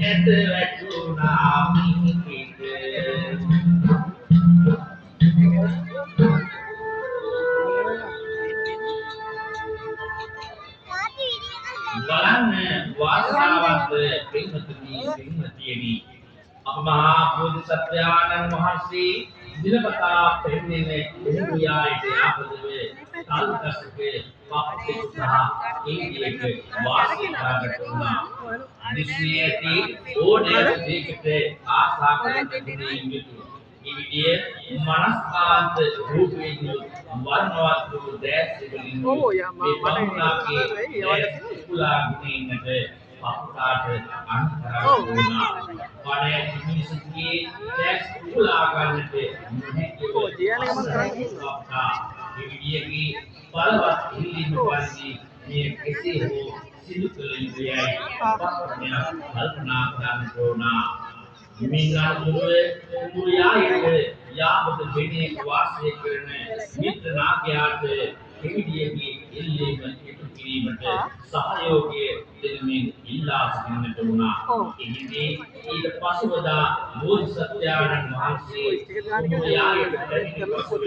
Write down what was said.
ඇත වැටුණා මිහිකට බලන්න වාසනාවන්ත පින්වතුනි පින්වතියනි අප මහා බෝධිසත්වයාණන් වහන්සේ දිනපතා පෙරෙන්නේ එළියාට ආපදව කාලකසක පාපික සහ ඉන්දියක වාසය කරන්නට උනා විශ්වයේදී ඕනෑම දෙයකට ආශා කරන යුතු ඉවිදිය මනස්කාන්ත රූපයෙන් වර්ණවත් වූ දැස් වලින් මේ බමුණාගේ කුලා ගුණින්නට පහුකාට අන්තරා වුණා වනේ මිනිසුන්ගේ දැස් කුලා ගන්නට ඉවිදියගේ බලවත් ඉල්ලීම පරිදි මේ කෙසේ හෝ සිදු කළ යුතුයයි කල්පනා කරන්න ඕනා මිනාදුවේ මුරියායේ යාබද වෙන්නේ වාසය කරන මිත්‍ර නාගයාට එවිදියේගේ ඉල්ලීම ඉටු කිරීමට සහයෝගය දෙමින් ඉල්ලා සිටින්නට වුණා. එහිදී ඊට පසුවදා බෝධිසත්වයාණන් වහන්සේ මුරියායේ පැමිණ පසුව